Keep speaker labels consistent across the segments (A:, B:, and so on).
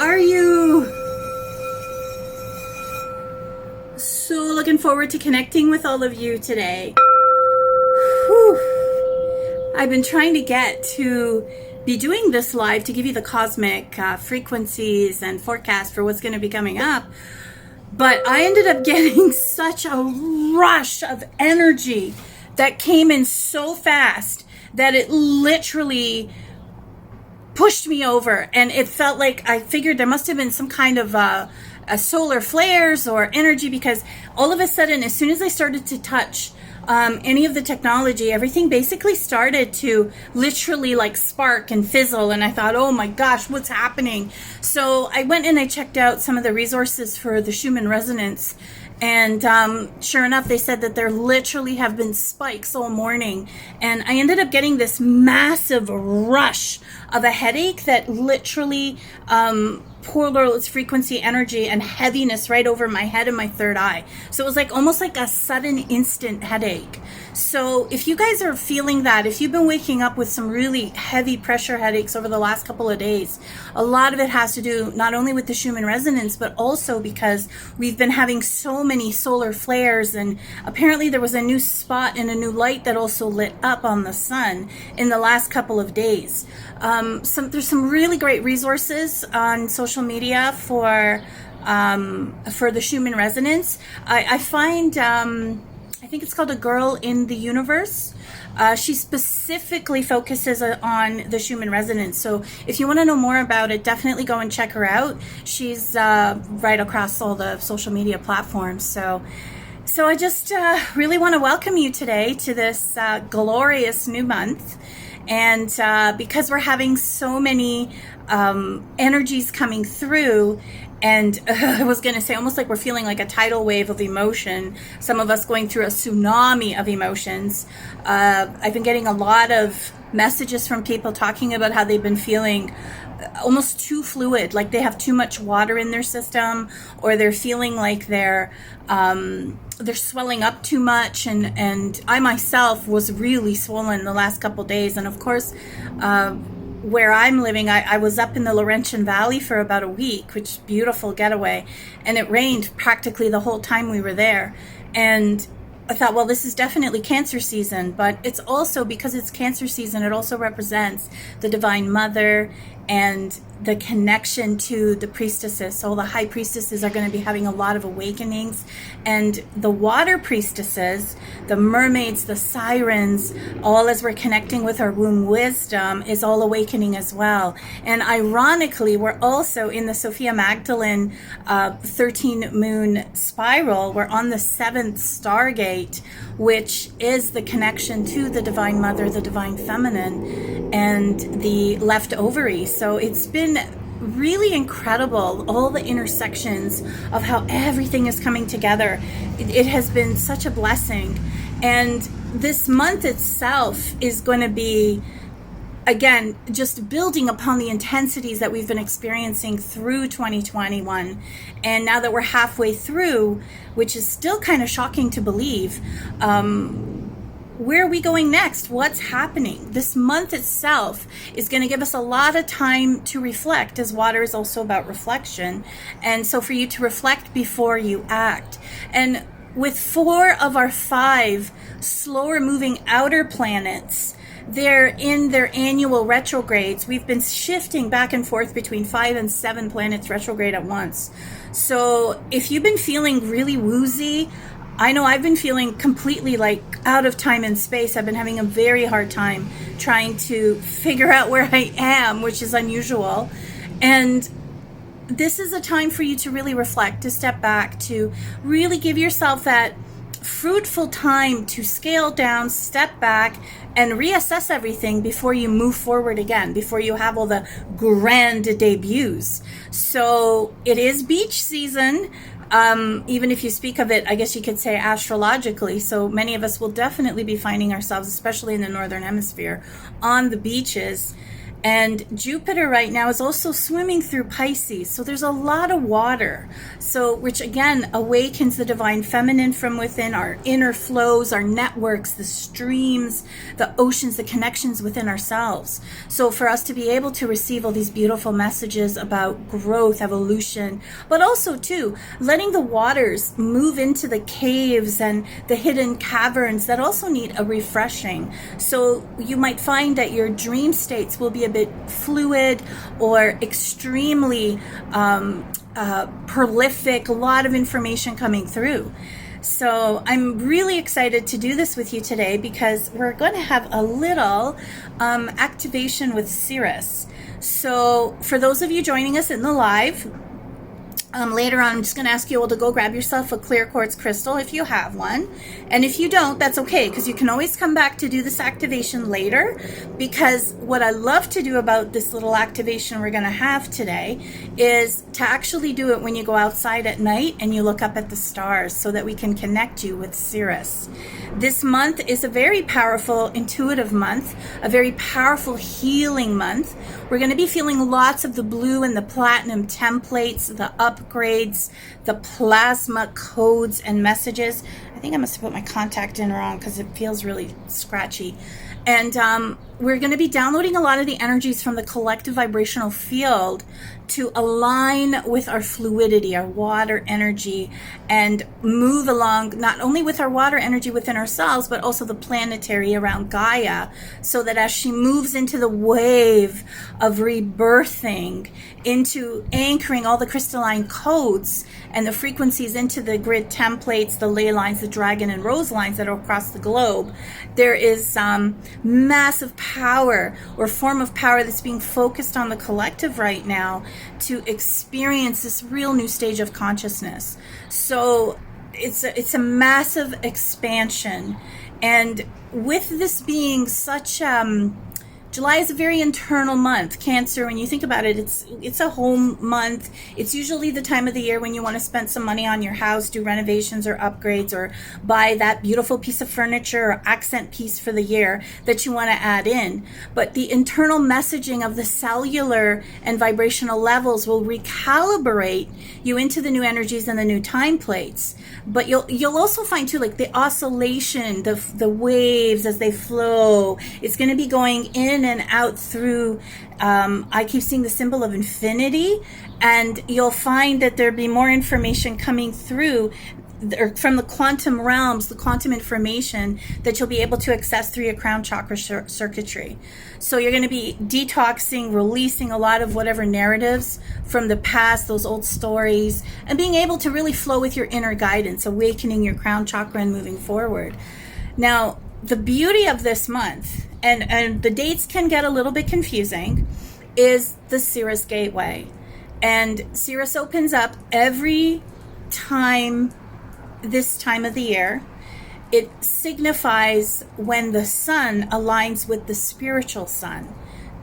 A: are you? So looking forward to connecting with all of you today. Whew. I've been trying to get to be doing this live to give you the cosmic frequencies and forecast for what's going to be coming up. But I ended up getting such a rush of energy that came in so fast that it literally pushed me over, and it felt like I figured there must have been some kind of a solar flares or energy, because all of a sudden, as soon as I started to touch any of the technology, everything basically started to literally like spark and fizzle, and I thought, oh my gosh, what's happening? So I went and I checked out some of the resources for the Schumann resonance, and sure enough, they said that there literally have been spikes all morning, and I ended up getting this massive rush of a headache that literally poured all its frequency, energy, and heaviness right over my head and my third eye. So it was like almost like a sudden instant headache. So if you guys are feeling that, if you've been waking up with some really heavy pressure headaches over the last couple of days, a lot of it has to do not only with the Schumann resonance, but also because we've been having so many solar flares, and apparently there was a new spot and a new light that also lit up on the sun in the last couple of days. There's some really great resources on social media for the Schumann resonance. I find I think it's called A Girl in the Universe. She specifically focuses on the Schumann resonance. So if you want to know more about it, definitely go and check her out. She's right across all the social media platforms. So I just really want to welcome you today to this glorious new month. And because we're having so many energies coming through, and I was going to say almost like we're feeling like a tidal wave of emotion, some of us going through a tsunami of emotions. I've been getting a lot of messages from people talking about how they've been feeling almost too fluid, like they have too much water in their system, or they're feeling like they're swelling up too much, and I myself was really swollen the last couple days. And of course, where I'm living, I was up in the Laurentian Valley for about a week, which is a beautiful getaway, and it rained practically the whole time we were there. And I thought, well, this is definitely Cancer season, but it's also, because it's Cancer season, it also represents the Divine Mother and the connection to the priestesses. So the high priestesses are going to be having a lot of awakenings, and the water priestesses, the mermaids, the sirens, all as we're connecting with our womb wisdom, is all awakening as well. And ironically, we're also in the Sophia Magdalene 13 moon spiral. We're on the 7th stargate, which is the connection to the Divine Mother, the Divine Feminine, and the left ovary. So it's been really incredible, all the intersections of how everything is coming together. It has been such a blessing. And this month itself is going to be, again, just building upon the intensities that we've been experiencing through 2021. And now that we're halfway through, which is still kind of shocking to believe, where are we going next? What's happening? This month itself is going to give us a lot of time to reflect, as water is also about reflection. And so for you to reflect before you act. And with 4 of our 5 slower moving outer planets, they're in their annual retrogrades. We've been shifting back and forth between 5 and 7 planets retrograde at once. So if you've been feeling really woozy, I know I've been feeling completely like out of time and space. I've been having a very hard time trying to figure out where I am, which is unusual. And this is a time for you to really reflect, to step back, to really give yourself that fruitful time to scale down, step back, and reassess everything before you move forward again, before you have all the grand debuts. So it is beach season. Even if you speak of it, I guess you could say astrologically. So many of us will definitely be finding ourselves, especially in the Northern Hemisphere, on the beaches. And Jupiter right now is also swimming through Pisces. So there's a lot of water. So, which again awakens the divine feminine from within, our inner flows, our networks, the streams, the oceans, the connections within ourselves. So for us to be able to receive all these beautiful messages about growth, evolution, but also too, letting the waters move into the caves and the hidden caverns that also need a refreshing. So you might find that your dream states will be a bit fluid or extremely prolific, a lot of information coming through. So I'm really excited to do this with you today because we're going to have a little activation with Sirius. So for those of you joining us in the live, later on, I'm just going to ask you all to go grab yourself a clear quartz crystal if you have one. And if you don't, that's okay, because you can always come back to do this activation later. Because what I love to do about this little activation we're going to have today is to actually do it when you go outside at night and you look up at the stars so that we can connect you with Sirius. This month is a very powerful, intuitive month, a very powerful healing month. We're going to be feeling lots of the blue and the platinum templates, the upgrades, the plasma codes and messages. I think I must have put my contact in wrong because it feels really scratchy. And we're going to be downloading a lot of the energies from the collective vibrational field to align with our fluidity, our water energy, and move along not only with our water energy within ourselves, but also the planetary around Gaia, so that as she moves into the wave of rebirthing, into anchoring all the crystalline codes and the frequencies into the grid templates, the ley lines, the dragon and rose lines that are across the globe, there is massive power or form of power that's being focused on the collective right now to experience this real new stage of consciousness. So it's a massive expansion. And with this being such July is a very internal month. Cancer, when you think about it, it's a home month. It's usually the time of the year when you want to spend some money on your house, do renovations or upgrades, or buy that beautiful piece of furniture or accent piece for the year that you want to add in. But the internal messaging of the cellular and vibrational levels will recalibrate you into the new energies and the new time plates. But you'll also find too, like the oscillation, the waves as they flow. It's going to be going in and out through, I keep seeing the symbol of infinity, and you'll find that there'll be more information coming through or from the quantum realms, the quantum information that you'll be able to access through your crown chakra circuitry. So you're going to be detoxing, releasing a lot of whatever narratives from the past, those old stories, and being able to really flow with your inner guidance, awakening your crown chakra and moving forward. Now, the beauty of this month, and the dates can get a little bit confusing, is the Sirius Gateway. And Sirius opens up every time this time of the year. It signifies when the sun aligns with the spiritual sun.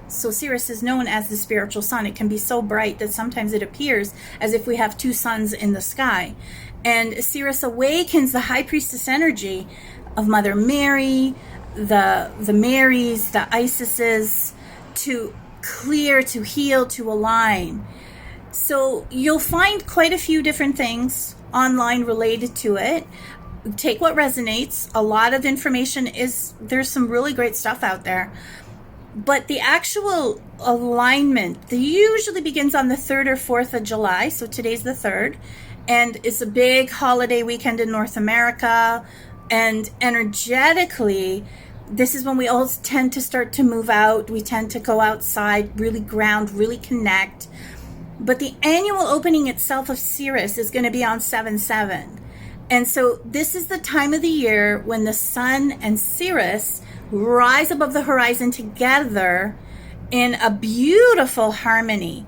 A: So Sirius is known as the spiritual sun. It can be so bright that sometimes it appears as if we have two suns in the sky. And Sirius awakens the high priestess energy of Mother Mary, the Marys, the Isises, to clear, to heal, to align. So you'll find quite a few different things online related to it. Take what resonates. A lot of information there's some really great stuff out there. But the actual alignment, they usually begins on the 3rd or 4th of July. So today's the 3rd. And it's a big holiday weekend in North America. And energetically, this is when we all tend to start to move out. We tend to go outside, really ground, really connect. But the annual opening itself of Sirius is going to be on 7/7. And so this is the time of the year when the sun and Sirius rise above the horizon together in a beautiful harmony.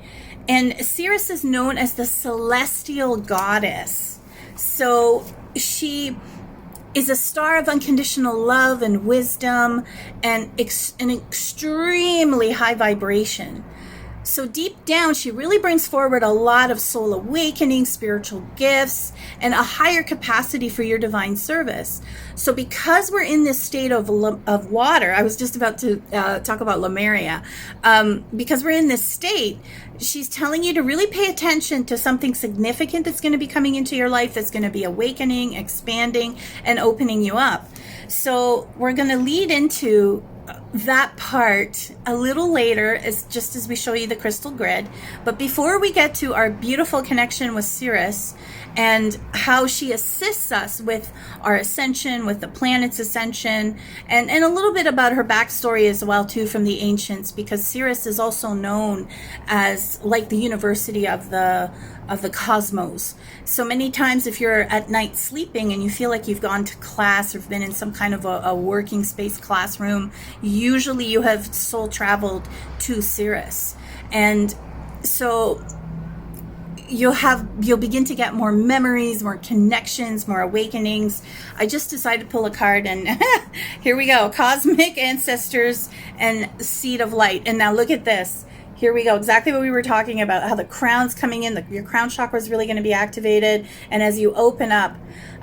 A: And Sirius is known as the celestial goddess. So she is a star of unconditional love and wisdom and an extremely high vibration. So deep down, she really brings forward a lot of soul awakening, spiritual gifts, and a higher capacity for your divine service. So because we're in this state of water, I was just about to talk about Lemuria, because we're in this state, she's telling you to really pay attention to something significant that's going to be coming into your life, that's going to be awakening, expanding, and opening you up. So we're going to lead into that part a little later, just as we show you the crystal grid. But before we get to our beautiful connection with Sirius and how she assists us with our ascension, with the planet's ascension, and a little bit about her backstory as well too from the ancients, because Sirius is also known as like the university of the cosmos. So many times if you're at night sleeping and you feel like you've gone to class or been in some kind of a working space classroom, usually you have soul traveled to Sirius. And so you'll begin to get more memories, more connections, more awakenings. I just decided to pull a card, and here we go. Cosmic Ancestors and Seed of Light. And now look at this. Here we go. Exactly what we were talking about, how the crown's coming in. Your crown chakra is really going to be activated. And as you open up,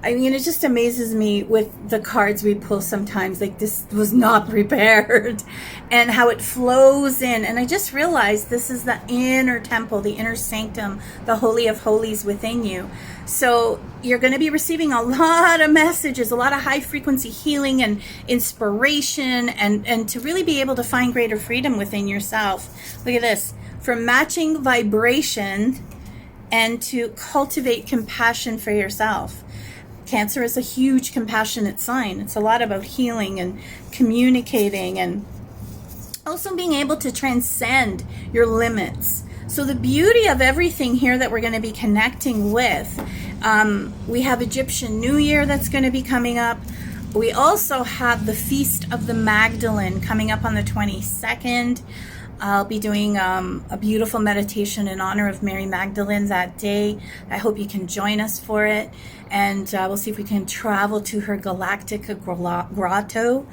A: I mean, it just amazes me with the cards we pull sometimes. Like, this was not prepared. And how it flows in. And I just realized this is the inner temple, the inner sanctum, the Holy of Holies within you. So you're going to be receiving a lot of messages, a lot of high frequency healing and inspiration, and to really be able to find greater freedom within yourself. Look at this. From matching vibration and to cultivate compassion for yourself. Cancer is a huge compassionate sign. It's a lot about healing and communicating and also being able to transcend your limits. So the beauty of everything here that we're going to be connecting with, we have Egyptian New Year that's going to be coming up. We also have the Feast of the Magdalene coming up on the 22nd. I'll be doing a beautiful meditation in honor of Mary Magdalene that day. I hope you can join us for it. And we'll see if we can travel to her Galactic Grotto.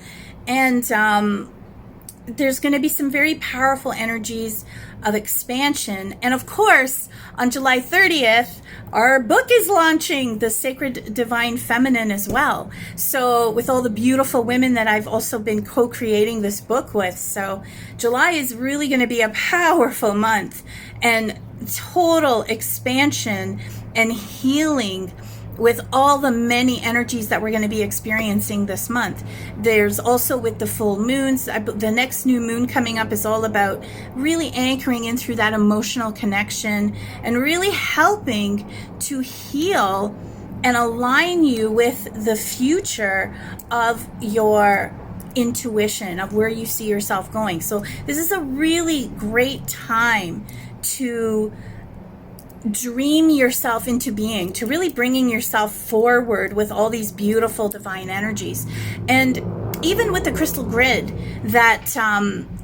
A: And there's going to be some very powerful energies of expansion. And of course, on July 30th, our book is launching, The Sacred Divine Feminine, as well. So with all the beautiful women that I've also been co-creating this book with. So July is really going to be a powerful month and total expansion and healing with all the many energies that we're going to be experiencing this month. There's also with the full moons, the next new moon coming up is all about really anchoring in through that emotional connection and really helping to heal and align you with the future of your intuition, of where you see yourself going. So this is a really great time to dream yourself into being, to really bringing yourself forward with all these beautiful divine energies. And even with the crystal grid that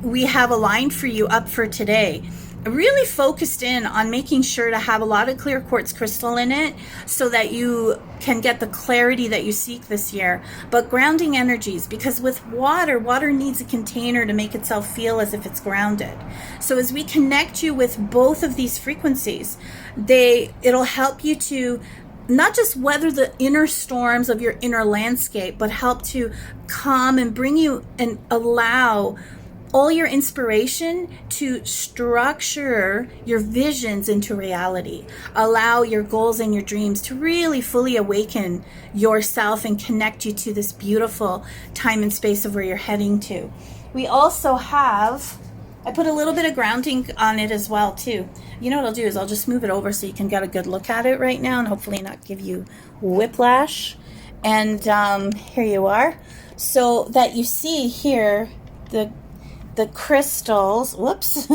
A: we have aligned for you up for today, really focused in on making sure to have a lot of clear quartz crystal in it so that you can get the clarity that you seek this year. But grounding energies, because with water needs a container to make itself feel as if it's grounded. So as we connect you with both of these frequencies, it'll help you to not just weather the inner storms of your inner landscape, but help to calm and bring you and allow all your inspiration to structure your visions into reality. Allow your goals and your dreams to really fully awaken yourself and connect you to this beautiful time and space of where you're heading to. We also have, I put a little bit of grounding on it as well too. You know what I'll do is I'll just move it over so you can get a good look at it right now and hopefully not give you whiplash. And here you are. So that you see here, the crystals, whoops,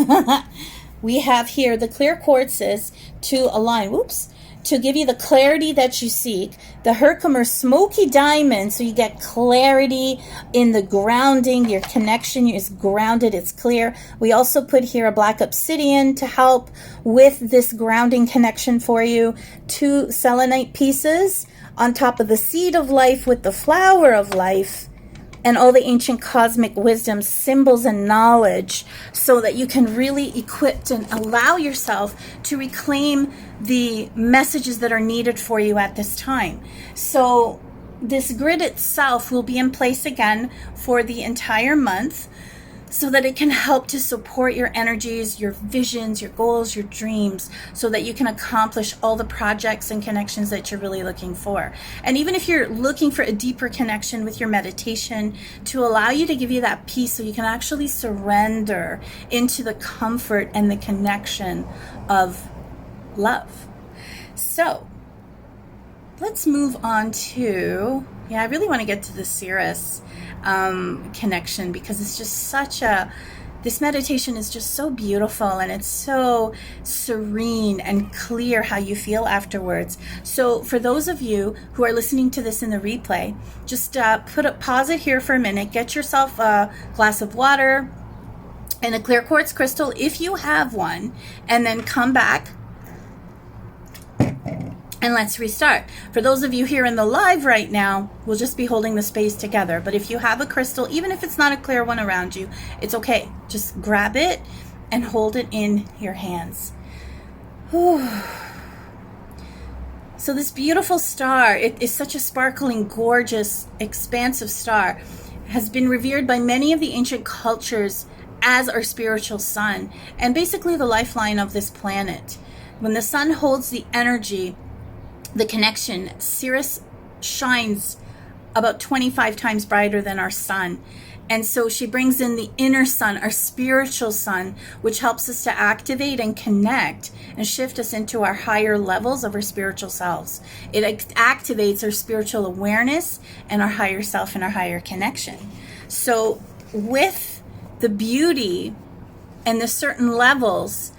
A: we have here the clear quartzes to align, to give you the clarity that you seek. The Herkimer smoky diamond, so you get clarity in the grounding. Your connection is grounded, it's clear. We also put here a black obsidian to help with this grounding connection for you. 2 selenite pieces on top of the seed of life with the flower of life. and all the ancient cosmic wisdom, symbols, and knowledge, so that you can really equip and allow yourself to reclaim the messages that are needed for you at this time. So this grid itself will be in place again for the entire month, so that it can help to support your energies, your visions, your goals, your dreams, so that you can accomplish all the projects and connections that you're really looking for. And even if you're looking for a deeper connection with your meditation, to allow you to give you that peace, so you can actually surrender into the comfort and the connection of love. So let's move on to, I really want to get to the Sirius connection, because it's just this meditation is just so beautiful, and it's so serene and clear how you feel afterwards. So for those of you who are listening to this in the replay, just pause it here for a minute, get yourself a glass of water and a clear quartz crystal if you have one, and then come back and let's restart. For those of you here in the live right now, we'll just be holding the space together. But if you have a crystal, even if it's not a clear one around you, it's okay. Just grab it and hold it in your hands. Whew. So this beautiful star, it is such a sparkling, gorgeous, expansive star, has been revered by many of the ancient cultures as our spiritual sun, and basically the lifeline of this planet. When the sun holds the energy, the connection, Sirius shines about 25 times brighter than our sun. And so she brings in the inner sun, our spiritual sun, which helps us to activate and connect and shift us into our higher levels of our spiritual selves. It activates our spiritual awareness and our higher self and our higher connection. So with the beauty and the certain levels,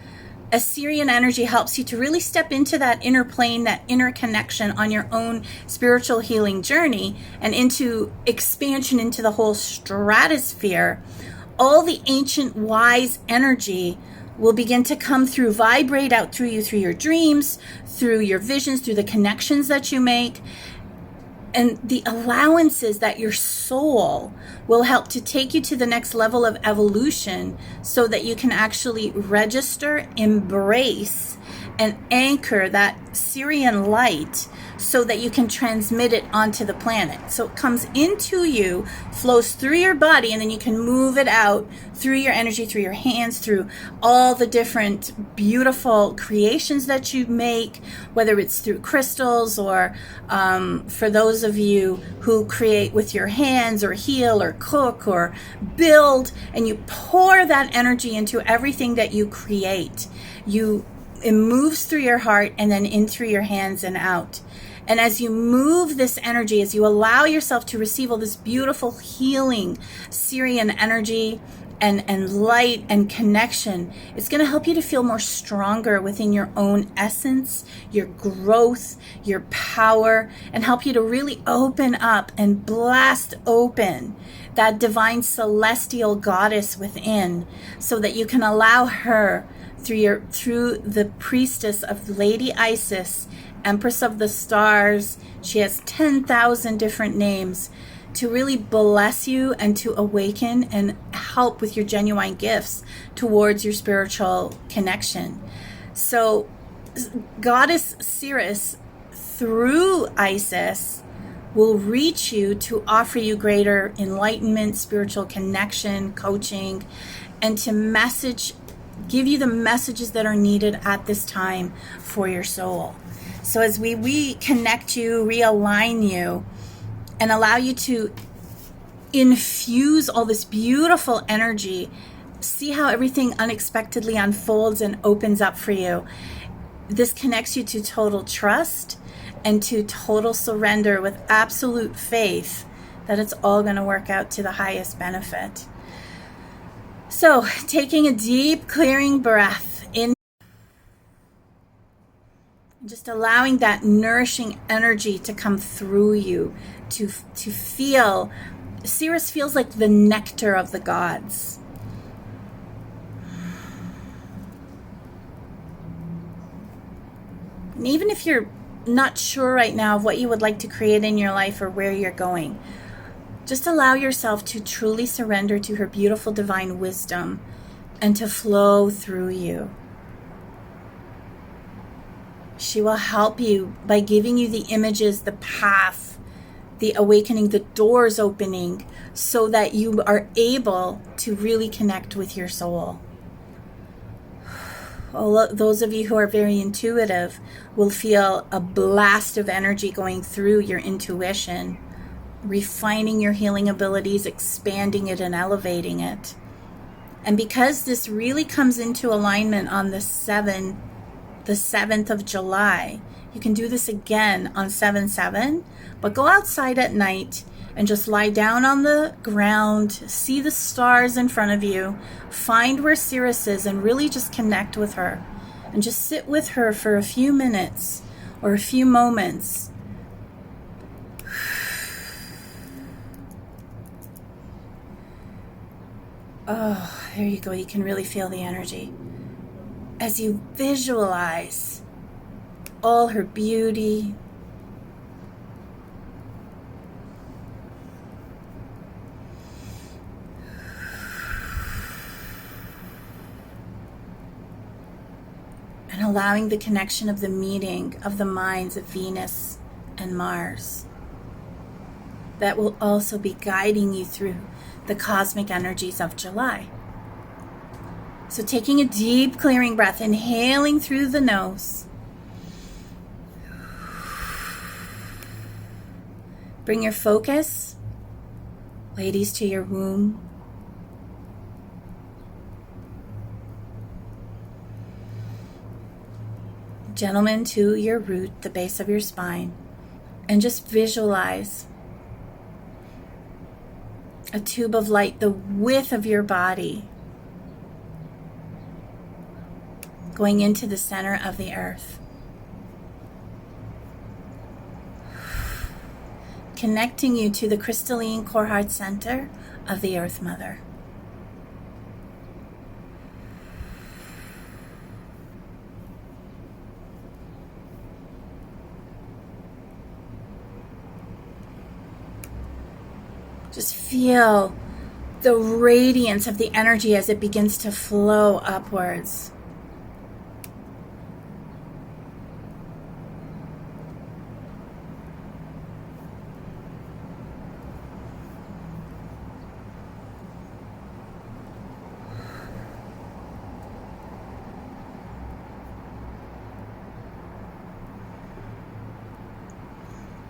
A: Ascension energy helps you to really step into that inner plane, that inner connection on your own spiritual healing journey, and into expansion into the whole stratosphere. All the ancient wise energy will begin to come through, vibrate out through you, through your dreams, through your visions, through the connections that you make, and the allowances that your soul will help to take you to the next level of evolution, so that you can actually register, embrace, and anchor that Sirian light, so that you can transmit it onto the planet. So it comes into you, flows through your body, and then you can move it out through your energy, through your hands, through all the different beautiful creations that you make, whether it's through crystals or for those of you who create with your hands or heal or cook or build, and you pour that energy into everything that you create. It moves through your heart and then in through your hands and out. And as you move this energy, as you allow yourself to receive all this beautiful healing Sirian energy and light and connection, it's going to help you to feel more stronger within your own essence, your growth, your power, and help you to really open up and blast open that divine celestial goddess within, so that you can allow her through the priestess of Lady Isis, Empress of the Stars. She has 10,000 different names, to really bless you and to awaken and help with your genuine gifts towards your spiritual connection. So Goddess Sirius, through Isis, will reach you to offer you greater enlightenment, spiritual connection, coaching, and to give you the messages that are needed at this time for your soul. So as we reconnect you, realign you, and allow you to infuse all this beautiful energy, see how everything unexpectedly unfolds and opens up for you. This connects you to total trust and to total surrender, with absolute faith that it's all going to work out to the highest benefit. So taking a deep clearing breath in, just allowing that nourishing energy to come through you, to feel. Sirius feels like the nectar of the gods. And even if you're not sure right now of what you would like to create in your life or where you're going, Just allow yourself to truly surrender to her beautiful divine wisdom and to flow through you. She will help you by giving you the images, the path, the awakening, the doors opening, so that you are able to really connect with your soul. Those of you who are very intuitive will feel a blast of energy going through your intuition, refining your healing abilities, expanding it and elevating it. And because this really comes into alignment on the 7th of July, you can do this again on 7/7, but go outside at night and just lie down on the ground, see the stars in front of you, find where Sirius is, and really just connect with her. And just sit with her for a few minutes or a few moments. Oh, there you go. You can really feel the energy. As you visualize all her beauty, and allowing the connection of the meeting of the minds of Venus and Mars, that will also be guiding you through the cosmic energies of July. So taking a deep clearing breath, inhaling through the nose. Bring your focus, ladies, to your womb. Gentlemen, to your root, the base of your spine. And just visualize a tube of light the width of your body going into the center of the earth, connecting you to the crystalline core heart center of the Earth Mother. Just feel the radiance of the energy as it begins to flow upwards.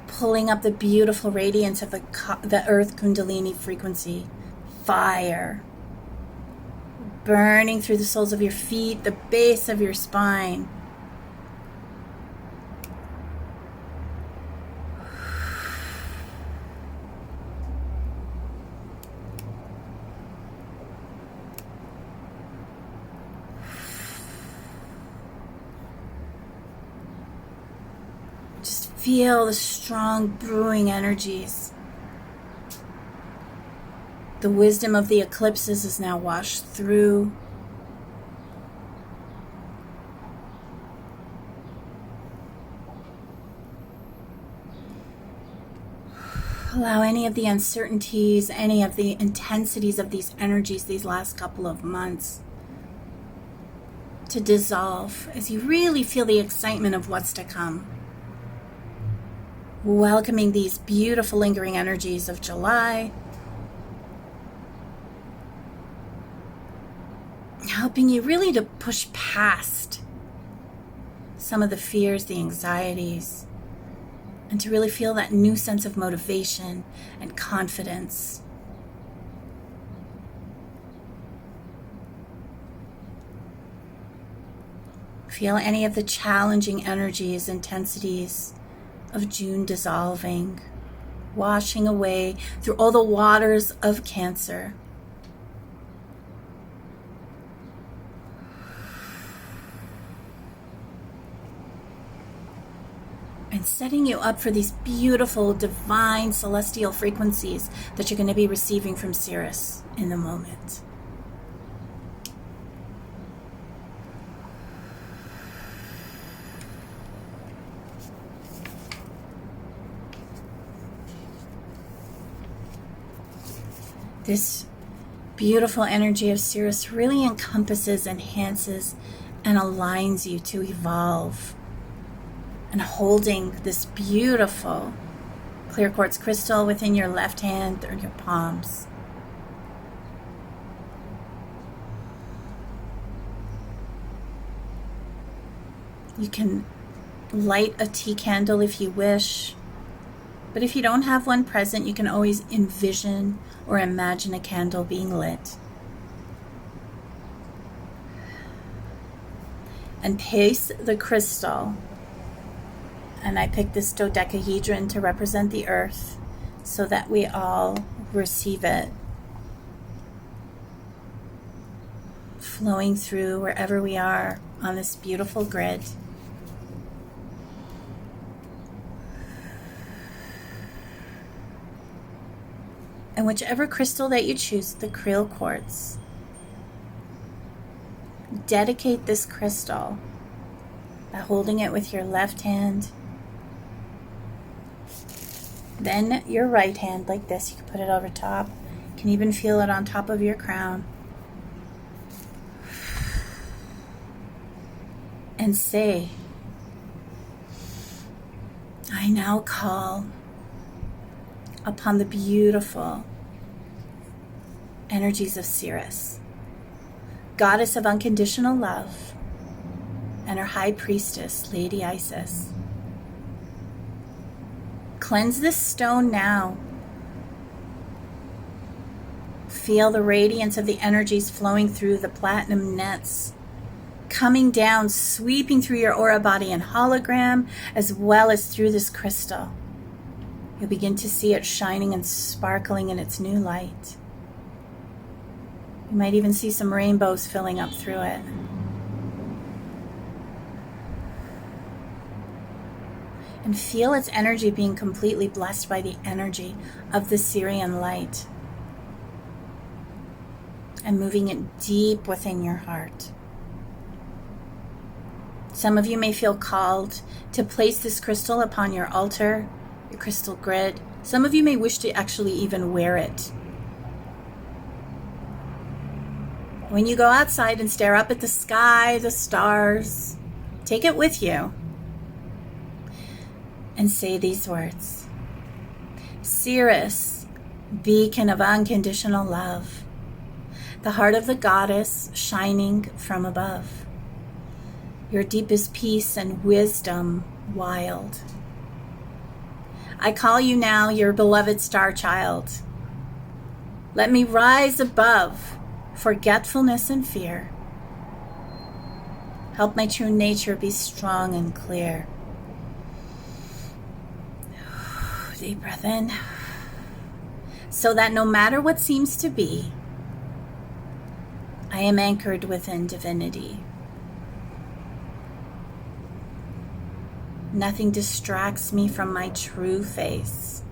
A: Pulling up the beautiful radiance of the Earth Kundalini frequency, fire, burning through the soles of your feet, the base of your spine. Feel the strong brewing energies. The wisdom of the eclipses is now washed through. Allow any of the uncertainties, any of the intensities of these energies these last couple of months to dissolve as you really feel the excitement of what's to come. Welcoming these beautiful lingering energies of July, helping you really to push past some of the fears, the anxieties, and to really feel that new sense of motivation and confidence. Feel any of the challenging energies, intensities of June dissolving, washing away through all the waters of Cancer. And setting you up for these beautiful, divine, celestial frequencies that you're going to be receiving from Sirius in the moment. This beautiful energy of Sirius really encompasses, enhances, and aligns you to evolve. And holding this beautiful clear quartz crystal within your left hand or your palms. You can light a tea candle if you wish, but if you don't have one present, you can always envision or imagine a candle being lit. And place the crystal, and I picked this dodecahedron to represent the earth so that we all receive it, flowing through wherever we are on this beautiful grid. And whichever crystal that you choose, the krill quartz, dedicate this crystal by holding it with your left hand, then your right hand like this. You can put it over top. You can even feel it on top of your crown. And say, I now call upon the beautiful energies of Sirius, goddess of unconditional love, and her high priestess, Lady Isis. Cleanse this stone now. Feel the radiance of the energies flowing through the platinum nets, coming down, sweeping through your aura body and hologram, as well as through this crystal. You'll begin to see it shining and sparkling in its new light. You might even see some rainbows filling up through it. And feel its energy being completely blessed by the energy of the Sirian light, and moving it deep within your heart. Some of you may feel called to place this crystal upon your altar, your crystal grid. Some of you may wish to actually even wear it. When you go outside and stare up at the sky, the stars, take it with you and say these words. Sirius, beacon of unconditional love, the heart of the goddess shining from above, your deepest peace and wisdom wild. I call you now your beloved star child. Let me rise above forgetfulness and fear. Help my true nature be strong and clear. Deep breath in. So that no matter what seems to be, I am anchored within divinity. Nothing distracts me from my true face,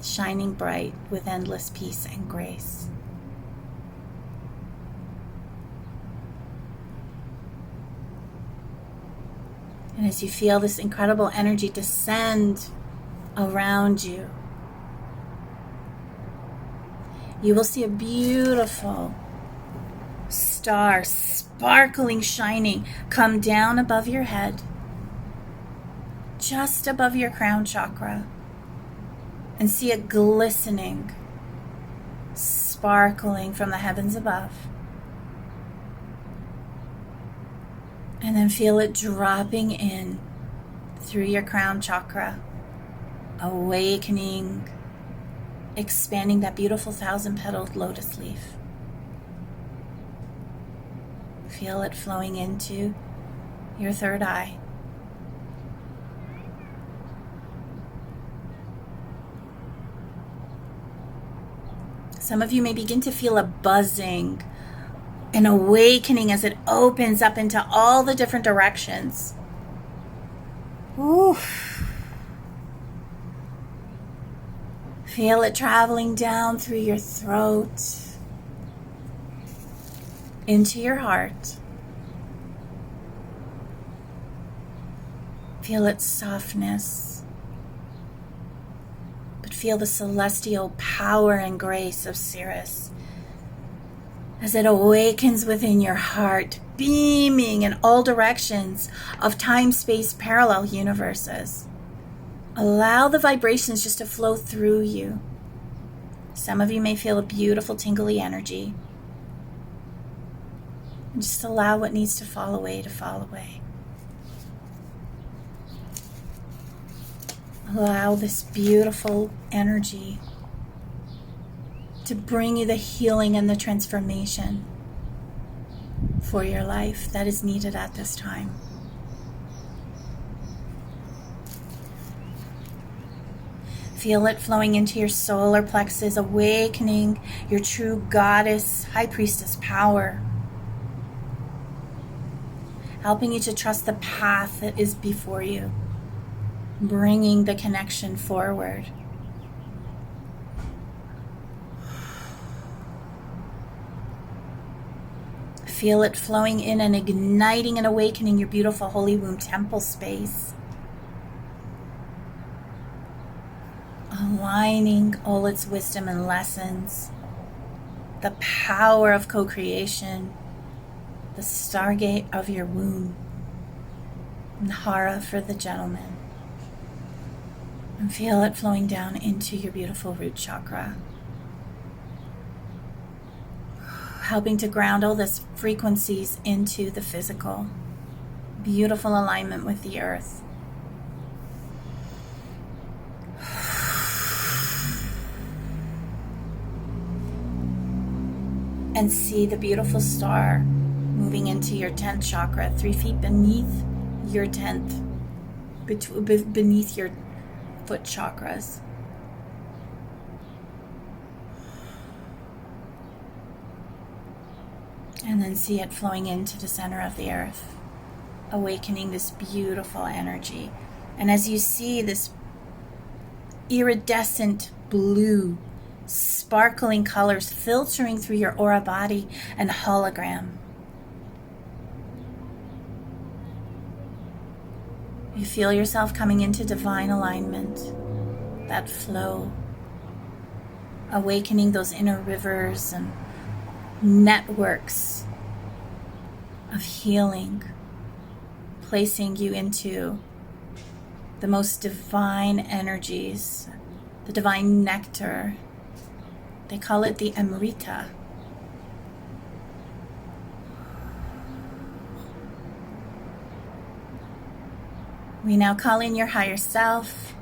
A: shining bright with endless peace and grace. And as you feel this incredible energy descend around you, you will see a beautiful star, sparkling, shining, come down above your head, just above your crown chakra, and see it glistening, sparkling from the heavens above. And then feel it dropping in through your crown chakra, awakening, expanding that beautiful 1,000-petaled lotus leaf. Feel it flowing into your third eye. Some of you may begin to feel a buzzing, an awakening as it opens up into all the different directions. Oof. Feel it traveling down through your throat, into your heart. Feel its softness, but feel the celestial power and grace of Sirius as it awakens within your heart, beaming in all directions of time-space parallel universes. Allow the vibrations just to flow through you. Some of you may feel a beautiful tingly energy. And just allow what needs to fall away to fall away. Allow this beautiful energy to bring you the healing and the transformation for your life that is needed at this time. Feel it flowing into your solar plexus, awakening your true goddess, high priestess power, helping you to trust the path that is before you, bringing the connection forward. Feel it flowing in and igniting and awakening your beautiful Holy Womb temple space. Aligning all its wisdom and lessons, the power of co-creation, the stargate of your womb, and Hara for the gentleman. And feel it flowing down into your beautiful root chakra, helping to ground all these frequencies into the physical. Beautiful alignment with the earth. And see the beautiful star moving into your 10th chakra, 3 feet beneath your 10th, beneath your foot chakras. And then see it flowing into the center of the earth, awakening this beautiful energy. And as you see this iridescent blue, sparkling colors filtering through your aura body and hologram, you feel yourself coming into divine alignment, that flow, awakening those inner rivers and networks of healing, placing you into the most divine energies, the divine nectar. They call it the Amrita. We now call in your higher self,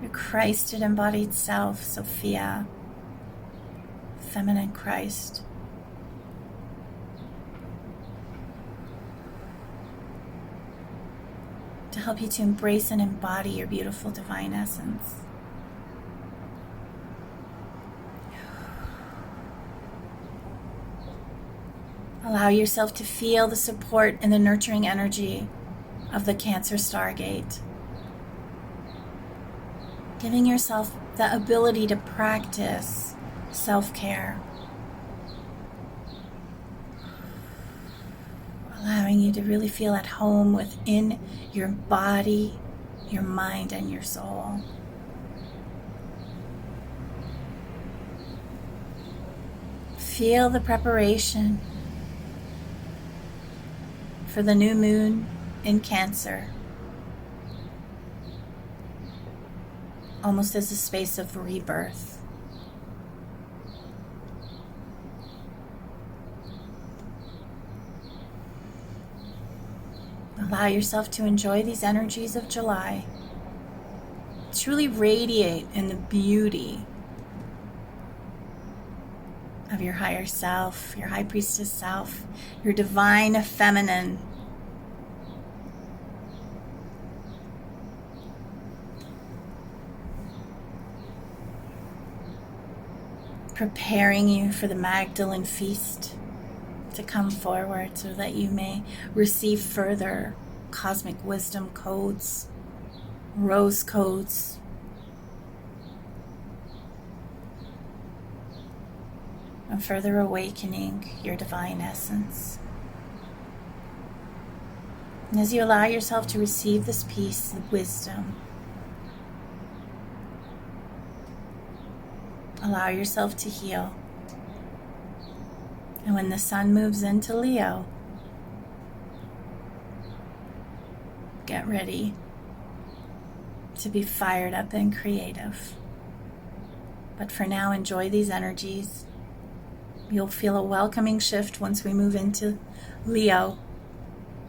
A: your Christed embodied self, Sophia, feminine Christ. To help you to embrace and embody your beautiful divine essence. Allow yourself to feel the support and the nurturing energy of the Cancer Stargate. Giving yourself the ability to practice self-care. Allowing you to really feel at home within your body, your mind, and your soul. Feel the preparation for the new moon in Cancer, almost as a space of rebirth. Allow yourself to enjoy these energies of July. Truly radiate in the beauty of your higher self, your high priestess self, your divine feminine. Preparing you for the Magdalene feast to come forward so that you may receive further cosmic wisdom codes, rose codes, and further awakening your divine essence. And as you allow yourself to receive this peace, the wisdom, Allow yourself to heal. And when the sun moves into Leo, get ready to be fired up and creative. But for now, enjoy these energies. You'll feel a welcoming shift once we move into Leo.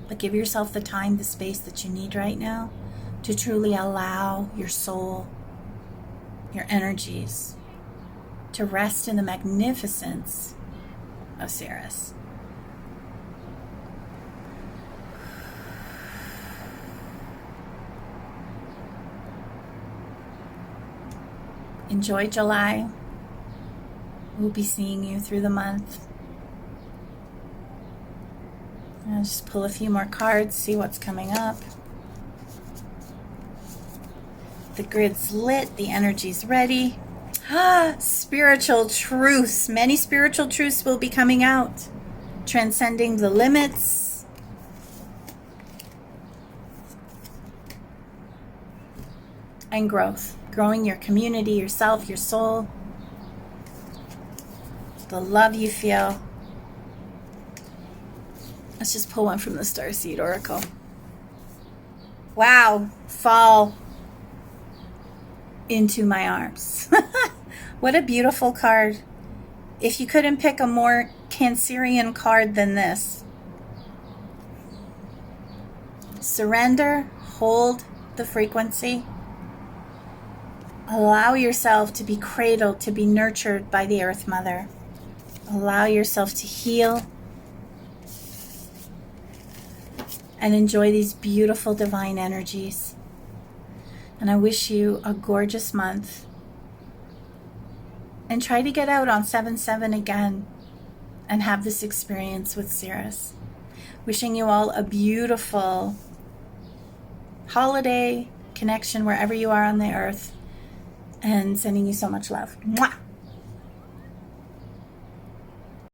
A: But give yourself the time, the space that you need right now to truly allow your soul, your energies, to rest in the magnificence of Sirius. Enjoy July. We'll be seeing you through the month. I'll just pull a few more cards, see what's coming up. The grid's lit, the energy's ready. Spiritual truths. Many spiritual truths will be coming out. Transcending the limits. And growth. Growing your community, yourself, your soul. The love you feel. Let's just pull one from the Starseed Oracle. Wow. Fall into my arms. What a beautiful card. If you couldn't pick a more Cancerian card than this. Surrender. Hold the frequency. Allow yourself to be cradled, to be nurtured by the Earth Mother. Allow yourself to heal. And enjoy these beautiful divine energies. And I wish you a gorgeous month. And try to get out on 7/7 again and have this experience with Sirius. Wishing you all a beautiful holiday connection wherever you are on the earth. And sending you so much love. Mwah!